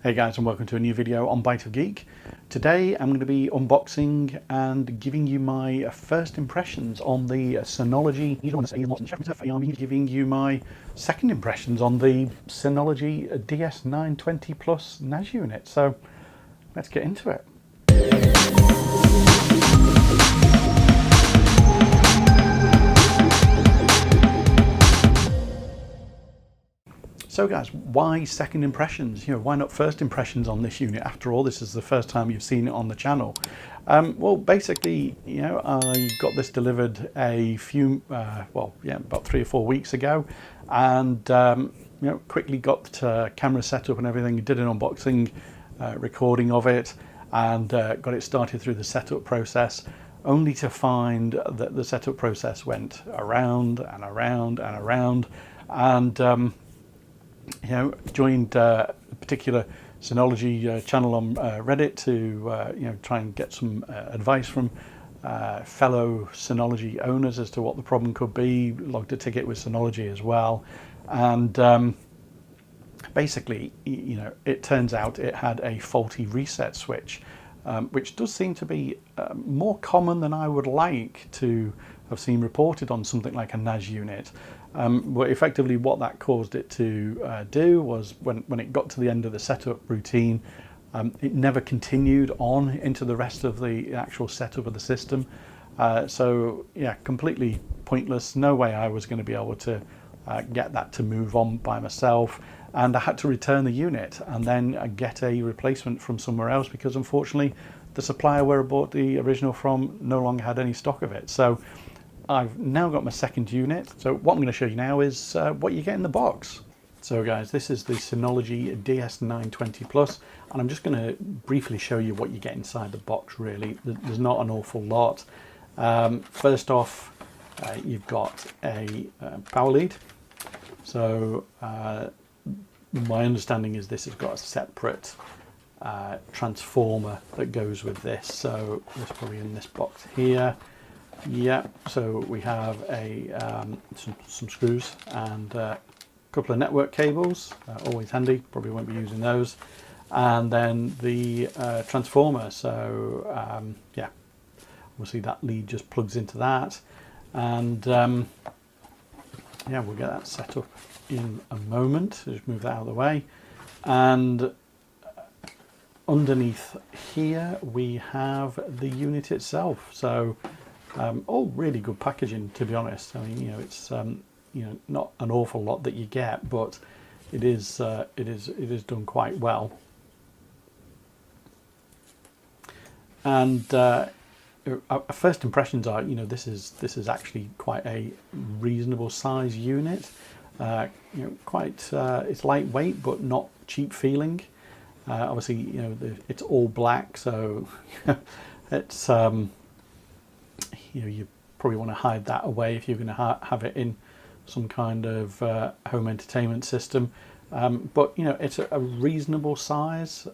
Hey guys, and welcome to a new video on Byte of Geek. Today I'm going to be unboxing and giving you my first impressions on the Synology, giving you my second impressions on the Synology DS920 Plus NAS unit. So let's get into it. So guys, why second impressions? Why not first impressions on this unit? After all, this is the first time you've seen it on the channel. Well, basically, I got this delivered a few, about 3 or 4 weeks ago, and quickly got camera set up and everything. Did an unboxing recording of it, and got it started through the setup process, only to find that the setup process went around and around and around, and joined a particular Synology channel on Reddit to try and get some advice from fellow Synology owners as to what the problem could be. Logged a ticket with Synology as well, and basically, it turns out it had a faulty reset switch, which does seem to be more common than I would like to have seen reported on something like a NAS unit. But effectively what that caused it to do was when it got to the end of the setup routine, it never continued on into the rest of the actual setup of the system. So yeah, completely pointless. No way I was going to be able to get that to move on by myself, and I had to return the unit and then get a replacement from somewhere else, because unfortunately the supplier where I bought the original from no longer had any stock of it. So I've now got my second unit. So what I'm going to show you now is what you get in the box. So guys, this is the Synology DS920 Plus, and I'm just going to briefly show you what you get inside the box. Really, there's not an awful lot. First off, you've got a power lead. So my understanding is this has got a separate transformer that goes with this. So it's probably in this box here. Yeah, so we have some screws and a couple of network cables, always handy, probably won't be using those, and then the transformer. So yeah, obviously that lead just plugs into that, and yeah, we'll get that set up in a moment. Just move that out of the way, and underneath here we have the unit itself. So all really good packaging, to be honest. I mean, it's not an awful lot that you get, but it is done quite well. And first impressions are, this is actually quite a reasonable size unit. Quite it's lightweight but not cheap feeling. Obviously, it's all black, so it's you probably want to hide that away if you're going to have it in some kind of home entertainment system. But it's a reasonable size.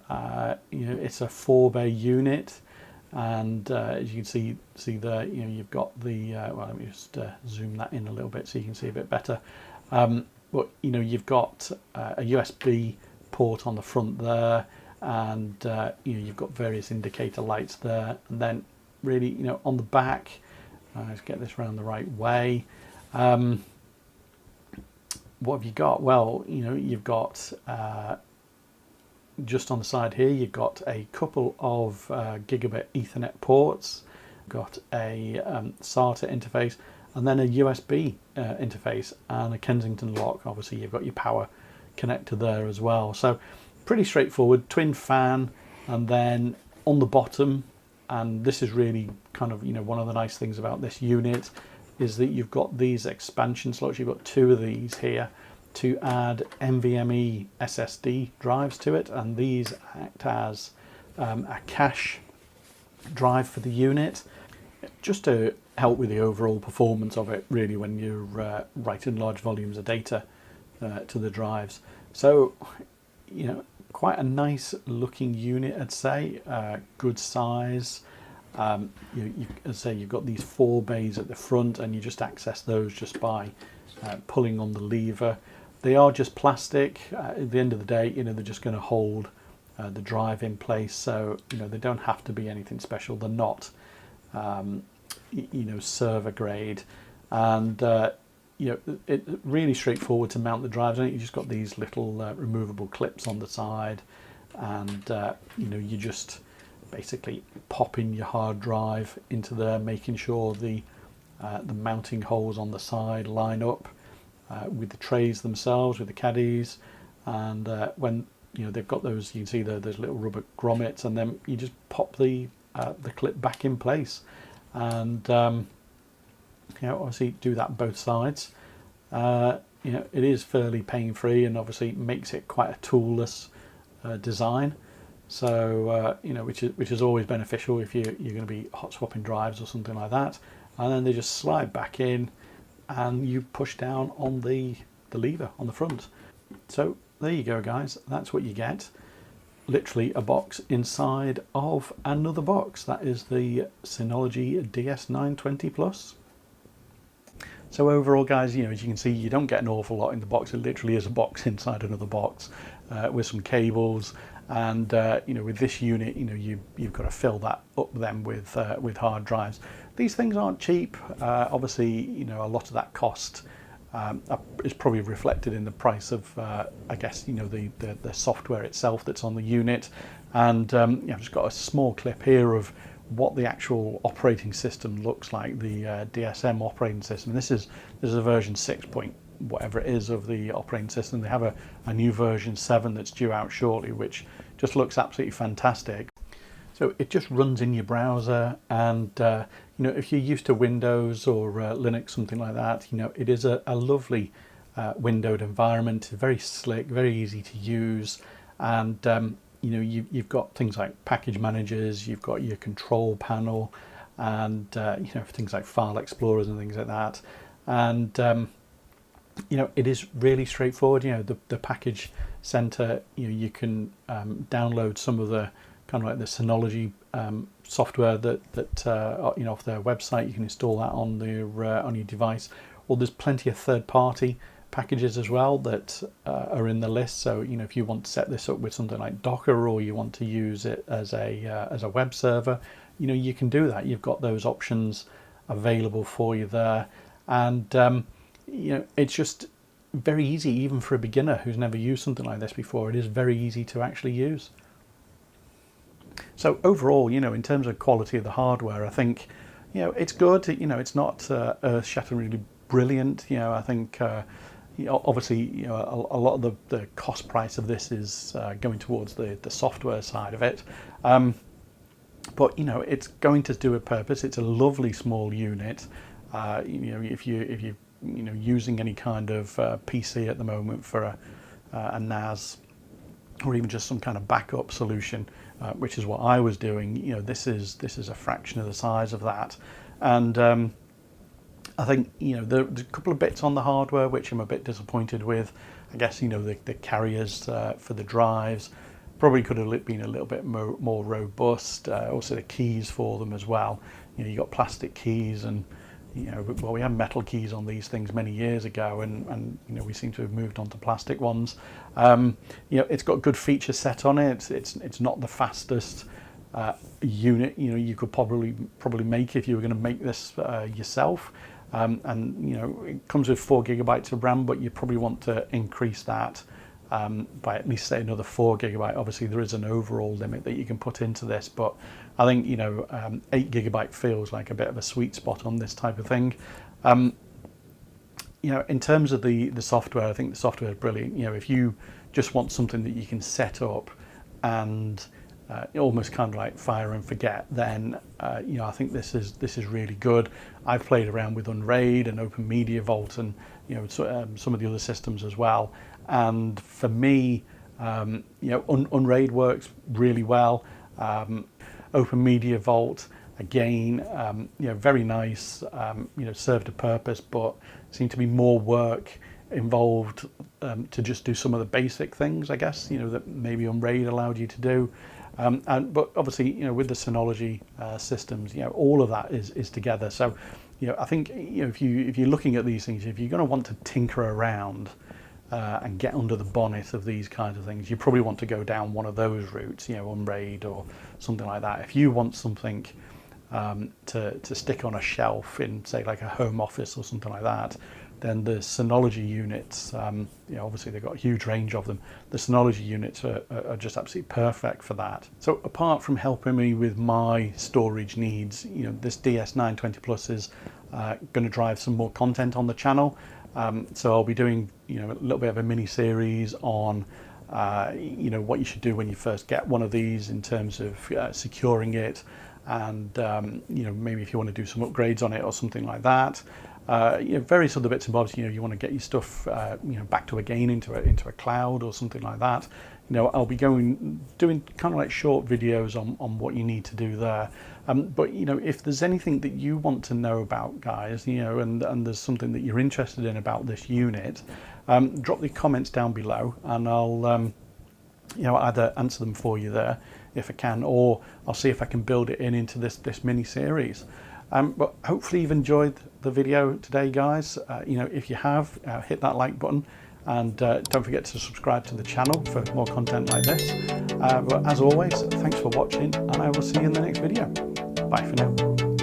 It's a 4-bay unit, and as you can see there, you've got the well, let me just zoom that in a little bit so you can see a bit better. But you've got a USB port on the front there, and you've got various indicator lights there, and then really on the back, let's get this around the right way. What have you got? Well, you've got just on the side here, you've got a couple of gigabit Ethernet ports, got a SATA interface, and then a USB interface and a Kensington lock. Obviously, you've got your power connector there as well. So pretty straightforward. Twin fan, and then on the bottom, and this is really kind of one of the nice things about this unit, is that you've got these expansion slots. You've got 2 of these here to add NVMe SSD drives to it, and these act as a cache drive for the unit, just to help with the overall performance of it, really, when you're writing large volumes of data to the drives. So quite a nice looking unit, I'd say. Good size. As I say, you've got these 4 bays at the front, and you just access those just by pulling on the lever. They are just plastic. At the end of the day, they're just going to hold the drive in place, so they don't have to be anything special. They're not server grade, and it's really straightforward to mount the drives. You just got these little removable clips on the side, and you just basically pop in your hard drive into there, making sure the mounting holes on the side line up with the trays themselves, with the caddies, and when they've got those, you can see those little rubber grommets, and then you just pop the clip back in place, and obviously do that both sides. It is fairly pain-free, and obviously makes it quite a toolless design. So which is always beneficial if you're going to be hot swapping drives or something like that. And then they just slide back in, and you push down on the lever on the front. So there you go, guys. That's what you get. Literally a box inside of another box. That is the Synology DS920 Plus. So overall, guys, as you can see, you don't get an awful lot in the box. It literally is a box inside another box with some cables, and with this unit, you've got to fill that up then with hard drives. These things aren't cheap. Obviously, a lot of that cost is probably reflected in the price of, I guess, the software itself that's on the unit. And I've just got a small clip here of what the actual operating system looks like, the DSM operating system. This is a version 6 point whatever it is of the operating system. They have a new version 7 that's due out shortly, which just looks absolutely fantastic. So it just runs in your browser, and if you're used to Windows or Linux, something like that, it is a lovely windowed environment. It's very slick, very easy to use, and you've got things like package managers, you've got your control panel, and things like file explorers and things like that. And it is really straightforward. The package center, you can download some of the kind of like the Synology software that off their website. You can install that on your device. Well, there's plenty of third-party packages as well that are in the list. So if you want to set this up with something like Docker, or you want to use it as a web server, you can do that. You've got those options available for you there, and it's just very easy, even for a beginner who's never used something like this before. It is very easy to actually use. So overall, in terms of quality of the hardware, I think it's good. It's not earth-shatteringly brilliant. I think obviously a lot of the cost price of this is going towards the software side of it, but it's going to do a purpose. It's a lovely small unit. If you using any kind of PC at the moment for a NAS, or even just some kind of backup solution, which is what I was doing, this is a fraction of the size of that. And I think there's a couple of bits on the hardware which I'm a bit disappointed with. I guess the carriers for the drives probably could have been a little bit more robust. Also the keys for them as well. You got plastic keys, and well, we had metal keys on these things many years ago, and we seem to have moved on to plastic ones. It's got good feature set on it. It's not the fastest unit you could probably make if you were going to make this yourself. And it comes with 4 gigabytes of RAM, but you probably want to increase that by at least say another 4 gigabyte. Obviously there is an overall limit that you can put into this, but I think 8 gigabyte feels like a bit of a sweet spot on this type of thing. In terms of the software, I think the software is brilliant. If you just want something that you can set up and almost kind of like fire and forget, then I think this is really good. I've played around with Unraid and Open Media Vault, and some of the other systems as well. And for me, Unraid works really well. Open Media Vault, again, very nice. Served a purpose, but seemed to be more work involved to just do some of the basic things, I guess, that maybe Unraid allowed you to do. But obviously, with the Synology systems, all of that is together. So, I think if you're looking at these things, if you're going to want to tinker around and get under the bonnet of these kinds of things, you probably want to go down one of those routes, Unraid or something like that. If you want something to stick on a shelf in, say, like a home office or something like that, then the Synology units, obviously they've got a huge range of them. The Synology units are just absolutely perfect for that. So apart from helping me with my storage needs, this DS920 Plus is going to drive some more content on the channel. So I'll be doing, a little bit of a mini series on, what you should do when you first get one of these in terms of securing it, and maybe if you want to do some upgrades on it or something like that. Various other bits and bobs. You want to get your stuff backed up again into a cloud or something like that. I'll be doing kind of like short videos on what you need to do there. But if there's anything that you want to know about, guys, and there's something that you're interested in about this unit, drop the comments down below, and I'll either answer them for you there if I can, or I'll see if I can build it into this mini series. But hopefully you've enjoyed the video today, guys. If you have, hit that like button, and don't forget to subscribe to the channel for more content like this. But as always, thanks for watching, and I will see you in the next video. Bye for now.